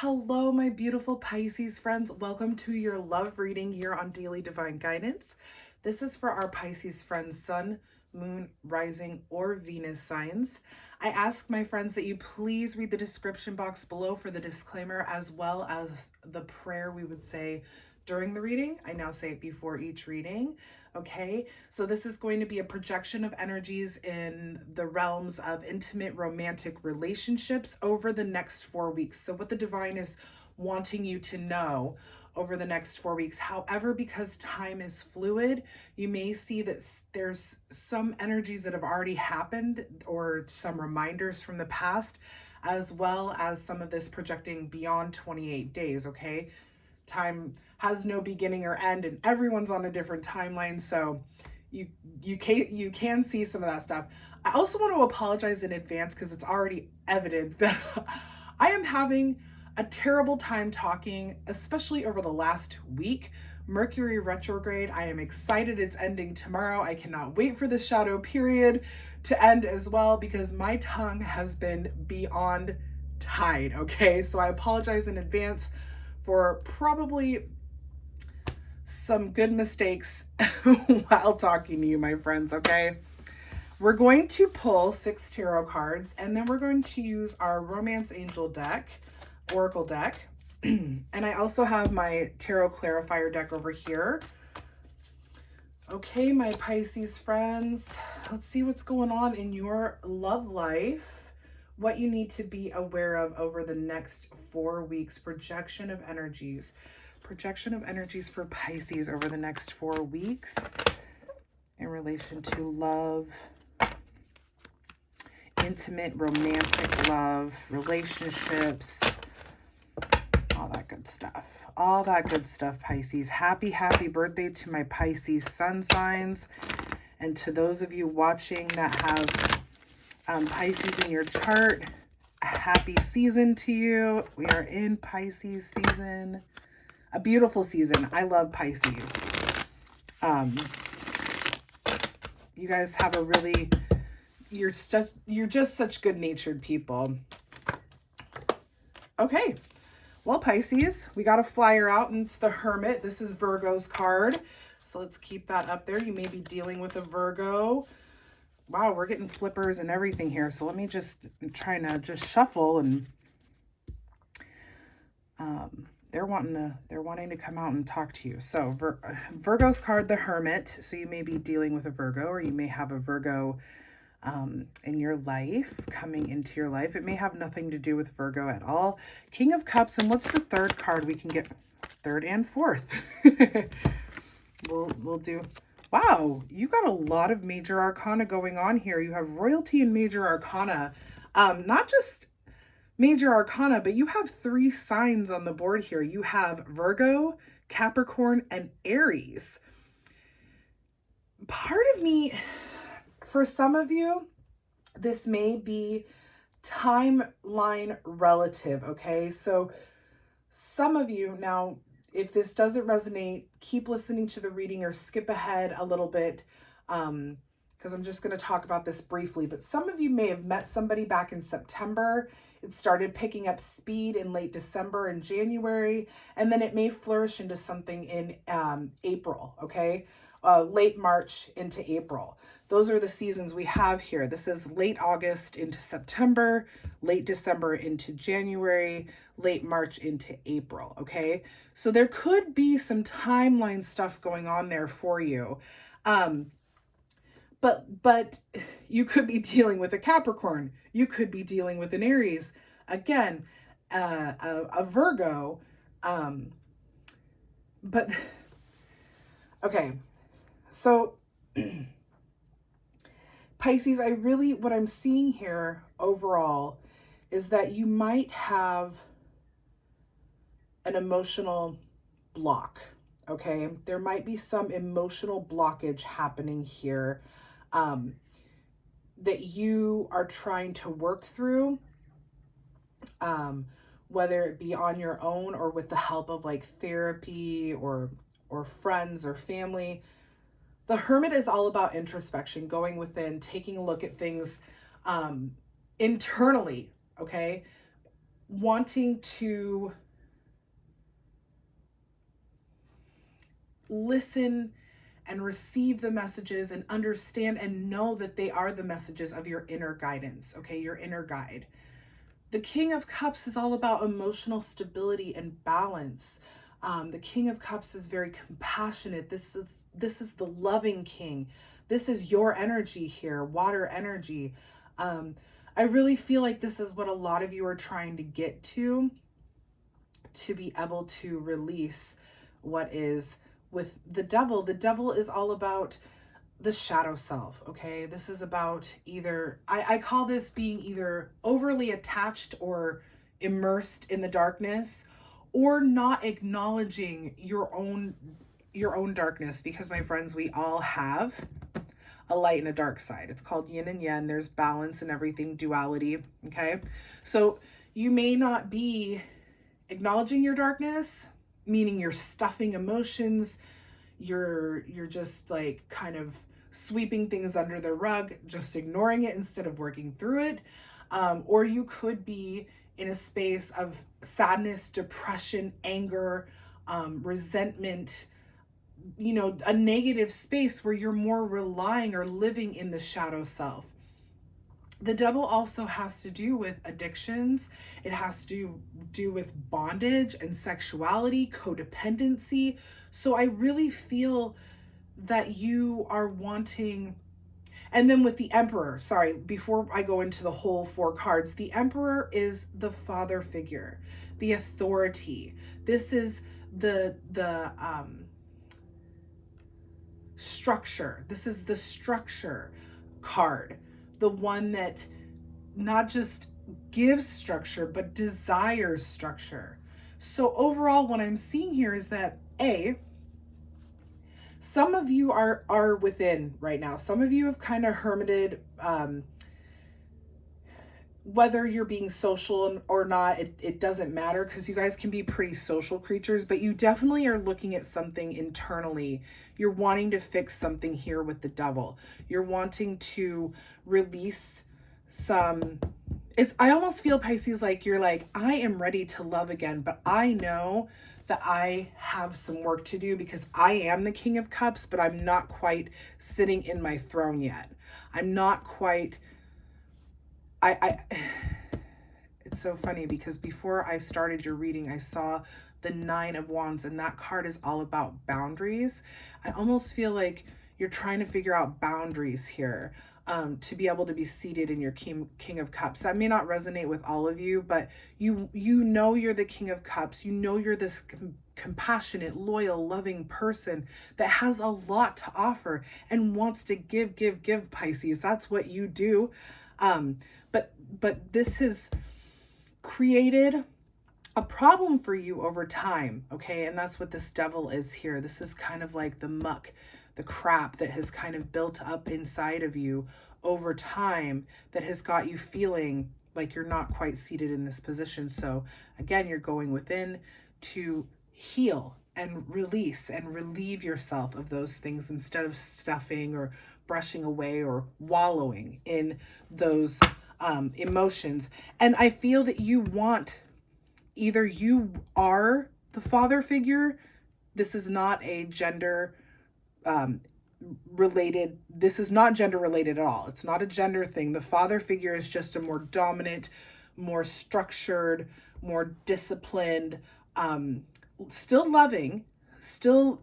Hello, my beautiful Pisces friends. Welcome to your love reading here on Daily Divine Guidance. This is for our Pisces friends, Sun, Moon, Rising, or Venus signs. I ask my friends that you please read the description box below for the disclaimer as well as the prayer we would say during the reading. I now say it before each reading. Okay, so this is going to be a projection of energies in the realms of intimate romantic relationships over the next 4 weeks. So, what the divine is wanting you to know over the next 4 weeks. However, because time is fluid, you may see that there's some energies that have already happened or some reminders from the past, as well as some of this projecting beyond 28 days. Okay, time has no beginning or end and everyone's on a different timeline, so you can see some of that stuff. I also want to apologize in advance because it's already evident that I am having a terrible time talking, especially over the last week. Mercury retrograde, I am excited it's ending tomorrow. I cannot wait for the shadow period to end as well because my tongue has been beyond tied. Okay, so I apologize in advance for probably some good mistakes while talking to you, my friends, okay? We're going to pull 6 tarot cards, and then we're going to use our Romance Angel deck, Oracle deck. And I also have my Tarot Clarifier deck over here. Okay, my Pisces friends, let's see what's going on in your love life, what you need to be aware of over the next 4 weeks. Projection of energies for Pisces over the next 4 weeks in relation to love, intimate romantic love, relationships, all that good stuff, Pisces. Happy birthday to my Pisces sun signs, and to those of you watching that have Pisces in your chart, a happy season to you. We are in Pisces season, a beautiful season. I love Pisces. You guys have a really, you're just such good-natured people. Okay, well, Pisces, we got a flyer out, and it's the Hermit. This is Virgo's card, so let's keep that up there. You may be dealing with a Virgo. Wow, we're getting flippers and everything here, so let me just trying to just shuffle, and they're wanting to come out and talk to you. So Virgo's card, the Hermit. So you may be dealing with a Virgo, or you may have a Virgo in your life, coming into your life. It may have nothing to do with Virgo at all. King of Cups, and what's the third card we can get? Third and fourth. We'll do. Wow, you got a lot of major arcana going on here. You have royalty and major arcana. Not just major arcana, but you have 3 signs on the board here. You have Virgo, Capricorn, and Aries. Part of me, for some of you, this may be timeline relative, okay? So some of you, now, if this doesn't resonate, keep listening to the reading or skip ahead a little bit, because I'm just going to talk about this briefly. But some of you may have met somebody back in September. It started picking up speed in late December and January, and then it may flourish into something in April, okay? Late March into April. Those are the seasons we have here. This is late August into September, late December into January, late March into April, okay? So there could be some timeline stuff going on there for you. But you could be dealing with a Capricorn. You could be dealing with an Aries. Again, a Virgo. But, okay. So, Pisces, what I'm seeing here overall is that you might have an emotional block, okay? There might be some emotional blockage happening here that you are trying to work through, whether it be on your own or with the help of like therapy or friends or family. The Hermit is all about introspection, going within, taking a look at things internally, okay? wanting to listen and receive the messages and understand and know that they are the messages of your inner guidance, okay, your inner guide. The King of Cups is all about emotional stability and balance. The King of Cups is very compassionate. This is the loving king. This is your energy here, water energy. I really feel like this is what a lot of you are trying to get to be able to release what is with the devil. The devil is all about the shadow self, okay? This is about either, I call this being either overly attached or immersed in the darkness, or not acknowledging your own darkness, because my friends, we all have a light and a dark side. It's called yin and yang. There's balance and everything, duality, okay? So you may not be acknowledging your darkness, meaning you're stuffing emotions, you're just like kind of sweeping things under the rug, just ignoring it instead of working through it. Or you could be in a space of sadness, depression, anger, resentment, a negative space where you're more relying or living in the shadow self. The devil also has to do with addictions. It has to do with bondage and sexuality, codependency. So I really feel that you are wanting, and then with the Emperor, sorry, before I go into the whole 4 cards, the Emperor is the father figure, the authority. This is the structure. This is the structure card, the one that not just gives structure, but desires structure. So overall, what I'm seeing here is that some of you are within right now. Some of you have kind of hermited, whether you're being social or not, it doesn't matter, because you guys can be pretty social creatures, but you definitely are looking at something internally. You're wanting to fix something here with the devil. You're wanting to release some, I almost feel, Pisces, like you're like, I am ready to love again, but I know that I have some work to do, because I am the King of Cups, but I'm not quite sitting in my throne yet. I'm not quite, it's so funny, because before I started your reading, I saw the 9 of Wands, and that card is all about boundaries. I almost feel like you're trying to figure out boundaries here, to be able to be seated in your King of Cups. That may not resonate with all of you, but you know you're the King of Cups. You know you're this compassionate, loyal, loving person that has a lot to offer and wants to give, Pisces. That's what you do. But this has created a problem for you over time, okay? And that's what this devil is here. This is kind of like the muck, the crap that has kind of built up inside of you over time that has got you feeling like you're not quite seated in this position. So again, you're going within to heal and release and relieve yourself of those things, instead of stuffing or brushing away or wallowing in those emotions. And I feel that you want, either you are the father figure. This is not a gender related. This is not gender related at all. It's not a gender thing. The father figure is just a more dominant, more structured, more disciplined, still loving,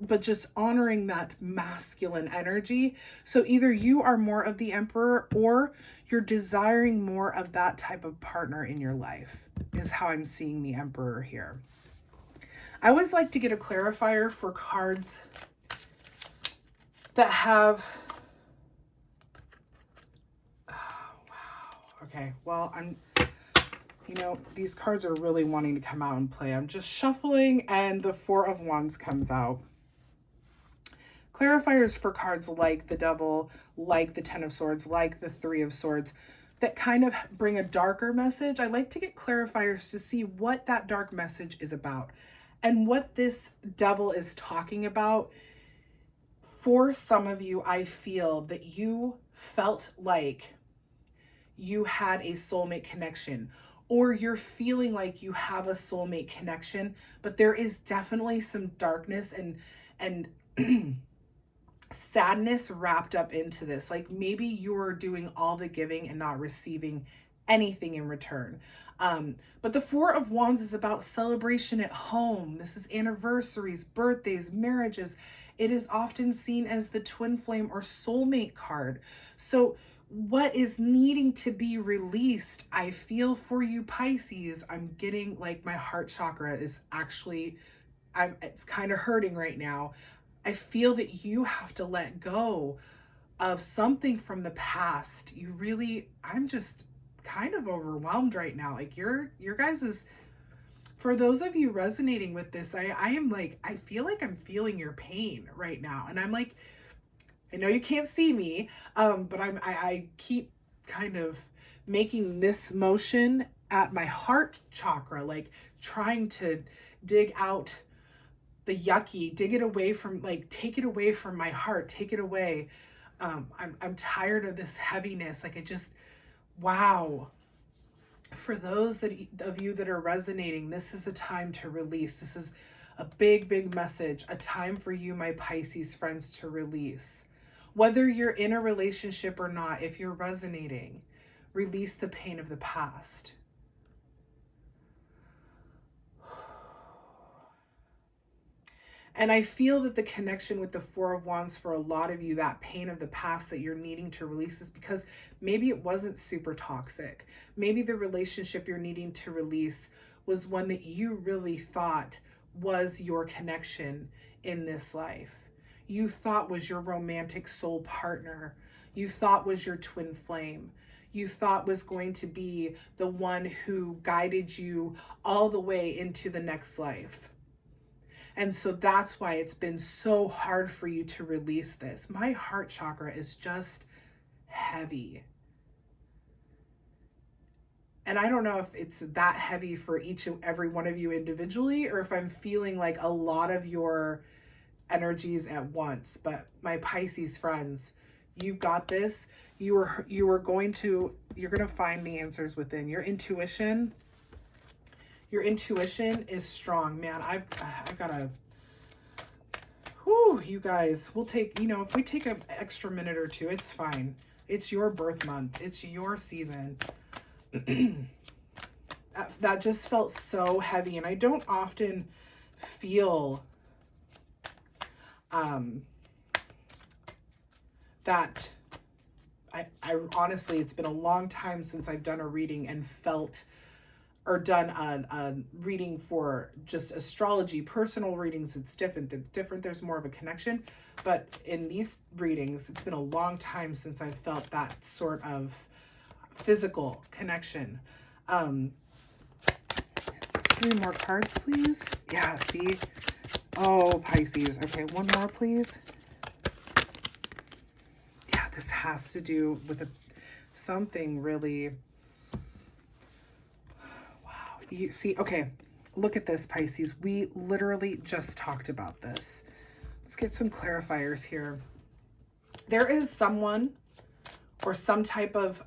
but just honoring that masculine energy. So either you are more of the Emperor, or you're desiring more of that type of partner in your life, is how I'm seeing the Emperor here. I always like to get a clarifier for cards that have, oh, wow. Okay, well, these cards are really wanting to come out and play. I'm just shuffling, and the 4 of Wands comes out. Clarifiers for cards like the Devil, like the 10 of Swords, like the 3 of Swords, that kind of bring a darker message. I like to get clarifiers to see what that dark message is about and what this devil is talking about. For some of you, I feel that you felt like you had a soulmate connection, or you're feeling like you have a soulmate connection, but there is definitely some darkness and sadness wrapped up into this. Like maybe you're doing all the giving and not receiving anything in return. But the Four of Wands is about celebration at home. This is anniversaries, birthdays, marriages. It is often seen as the twin flame or soulmate card. So what is needing to be released, I feel for you Pisces, I'm getting like my heart chakra is actually, it's kind of hurting right now. I feel that you have to let go of something from the past. You really, I'm just kind of overwhelmed right now. Like your guys is, for those of you resonating with this, I am like, I feel like I'm feeling your pain right now. And I'm like, I know you can't see me, but I keep kind of making this motion at my heart chakra, like trying to dig out the yucky, dig it away from, like, take it away from my heart, take it away. I'm tired of this heaviness. Like, it just, wow. For those of you that are resonating, this is a time to release. This is a big, big message, a time for you, my Pisces friends, to release. Whether you're in a relationship or not, if you're resonating, release the pain of the past. And I feel that the connection with the Four of Wands for a lot of you, that pain of the past that you're needing to release, is because maybe it wasn't super toxic. Maybe the relationship you're needing to release was one that you really thought was your connection in this life. You thought was your romantic soul partner. You thought was your twin flame. You thought was going to be the one who guided you all the way into the next life. And so that's why it's been so hard for you to release this. My heart chakra is just heavy. And I don't know if it's that heavy for each and every one of you individually, or if I'm feeling like a lot of your energies at once. But my Pisces friends, you've got this. You're going to find the answers within. Your intuition is strong, man. I've got a, whew, you guys, we'll take, if we take an extra minute or two, it's fine. It's your birth month. It's your season. That just felt so heavy. And I don't often feel that I honestly, it's been a long time since I've done a reading and felt, or done a reading for just astrology. Personal readings, it's different. There's more of a connection. But in these readings, it's been a long time since I've felt that sort of physical connection. Let's 3 more cards, please. Yeah, see? Oh, Pisces. Okay, one more, please. Yeah, this has to do with something really... You see, okay, look at this, Pisces. We literally just talked about this. Let's get some clarifiers here. There is someone or some type of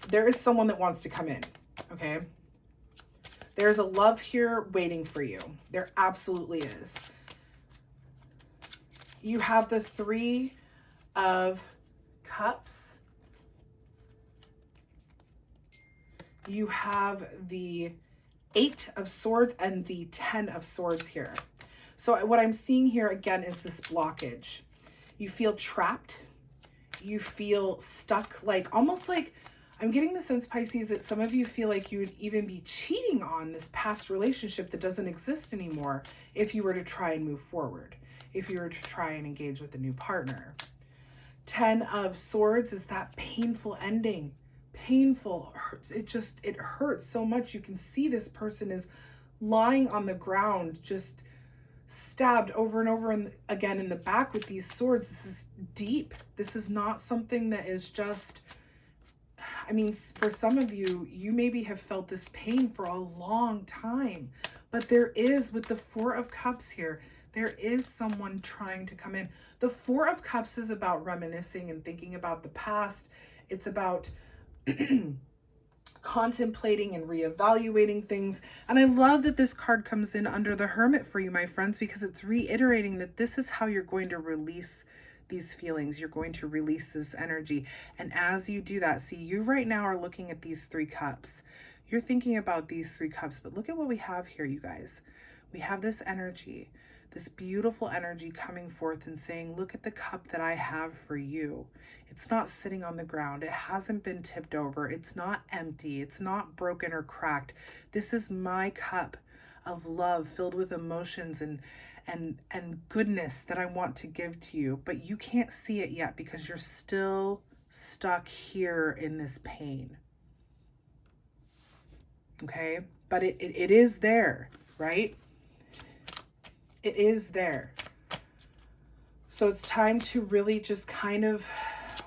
there is someone that wants to come in, okay? There's a love here waiting for you. There absolutely is. You have the 3 of Cups. You have the 8 of Swords and the 10 of Swords here. So what I'm seeing here again is this blockage. You feel trapped. You feel stuck, like almost like, I'm getting the sense, Pisces, that some of you feel like you would even be cheating on this past relationship that doesn't exist anymore if you were to try and move forward, if you were to try and engage with a new partner. 10 of Swords is that painful ending. Painful, hurts. It hurts so much. You can see this person is lying on the ground, just stabbed over and over and again in the back with these swords. This is deep. This is not something that is just, I mean, for some of you, you maybe have felt this pain for a long time, but there is, with the 4 of Cups here, there is someone trying to come in. The 4 of Cups is about reminiscing and thinking about the past. It's about contemplating and reevaluating things. And I love that this card comes in under the Hermit for you, my friends, because it's reiterating that this is how you're going to release these feelings. You're going to release this energy. And as you do that, see, you right now are looking at these 3 cups. You're thinking about these 3 cups, but look at what we have here, you guys. We have this energy, this beautiful energy coming forth and saying, look at the cup that I have for you. It's not sitting on the ground. It hasn't been tipped over. It's not empty. It's not broken or cracked. This is my cup of love filled with emotions and goodness that I want to give to you. But you can't see it yet because you're still stuck here in this pain. Okay? But it is there, right? It is there. So it's time to really just kind of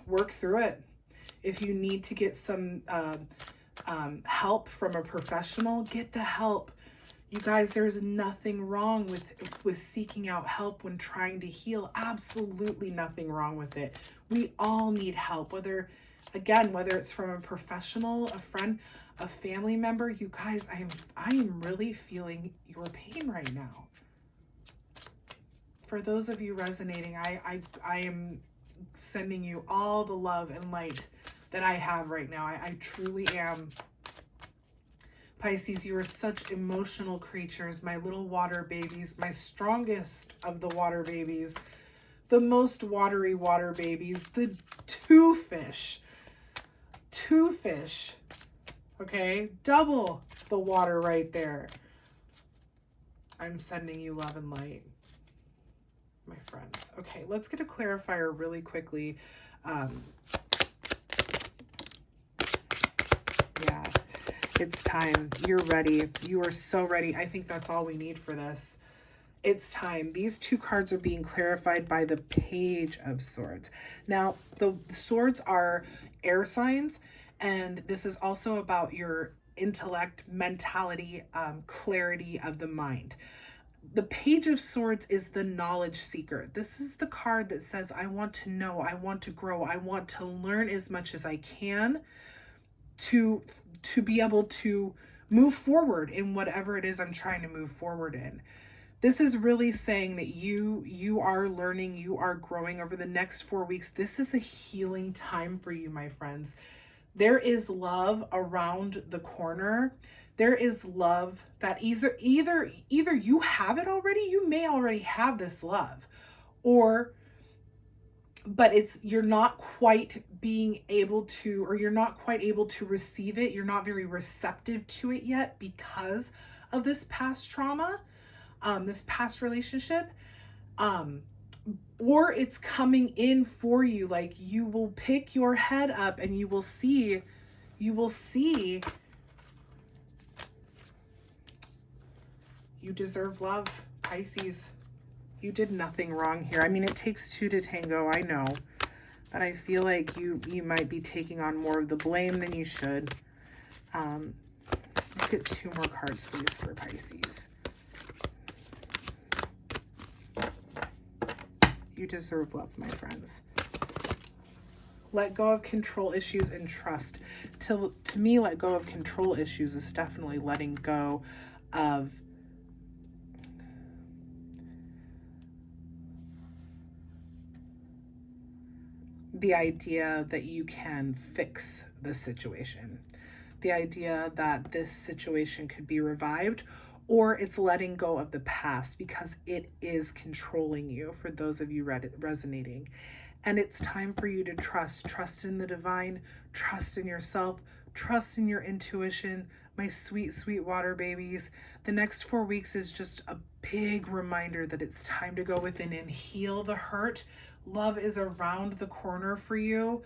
work through it. If you need to get some help from a professional, get the help. You guys, there's nothing wrong with seeking out help when trying to heal. Absolutely nothing wrong with it. We all need help, whether it's from a professional, a friend, a family member. You guys, I am really feeling your pain right now. For those of you resonating, I am sending you all the love and light that I have right now. I truly am. Pisces, you are such emotional creatures, my little water babies, my strongest of the water babies, the most watery water babies, the 2 fish, okay? Double the water right there. I'm sending you love and light, my friends. Okay, let's get a clarifier really quickly. Yeah, it's time. You're ready. You are so ready. I think that's all we need for this. It's time. These 2 cards are being clarified by the Page of Swords. Now, the swords are air signs, and this is also about your intellect, mentality, clarity of the mind. The Page of Swords is the knowledge seeker. This is the card that says, I want to know, I want to grow, I want to learn as much as I can to be able to move forward in whatever it is I'm trying to move forward in. This is really saying that you are learning, you are growing over the next 4 weeks. This is a healing time for you, my friends. There is love around the corner. There is love that either you have it already, you may already have this love, but you're not quite being able to, or you're not quite able to receive it. You're not very receptive to it yet because of this past trauma, this past relationship, or it's coming in for you. Like, you will pick your head up and you will see you deserve love, Pisces. You did nothing wrong here. I mean, it takes 2 to tango, I know, but I feel like you might be taking on more of the blame than you should. Let's get 2 more cards, please, for Pisces. You deserve love, my friends. Let go of control issues and trust. To me, let go of control issues is definitely letting go of the idea that you can fix the situation. The idea that this situation could be revived, or it's letting go of the past because it is controlling you, for those of you resonating. And it's time for you to trust in the divine, trust in yourself, trust in your intuition, my sweet, sweet water babies. The next 4 weeks is just a big reminder that it's time to go within and heal the hurt. Love is around the corner for you.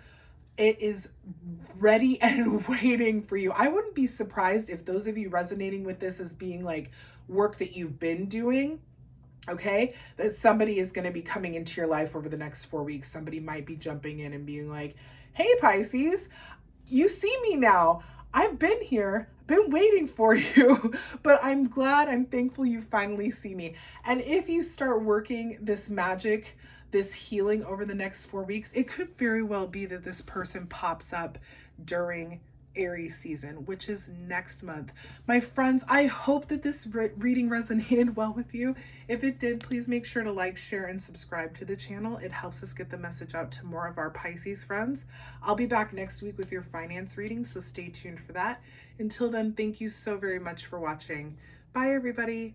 It is ready and waiting for you. I wouldn't be surprised if those of you resonating with this as being like work that you've been doing, okay, that somebody is going to be coming into your life over the next 4 weeks. Somebody might be jumping in and being like, hey, Pisces, you see me now. I've been here, been waiting for you, but I'm thankful you finally see me. And if you start working this magic, this healing over the next 4 weeks, it could very well be that this person pops up during Aries season, which is next month. My friends, I hope that this reading resonated well with you. If it did, please make sure to like, share, and subscribe to the channel. It helps us get the message out to more of our Pisces friends. I'll be back next week with your finance reading, so stay tuned for that. Until then, thank you so very much for watching. Bye, everybody.